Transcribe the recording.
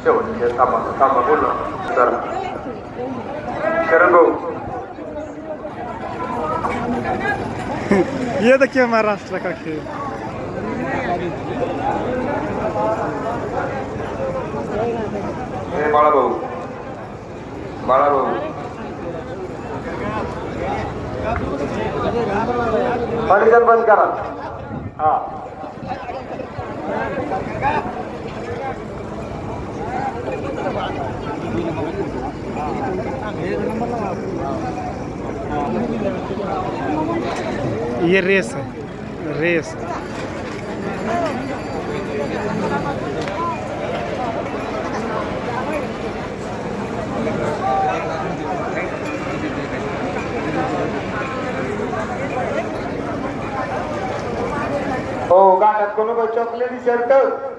शेवटचे थांबा थांबा बोल चला शरण भाऊ ये देखिए महाराष्ट्र का खेल हे बाळाभाऊ बाळाभाऊ पाणीजन बंद करा हा ये रेस है रेस हो गाठात कोण चॉकलेटी शर्ट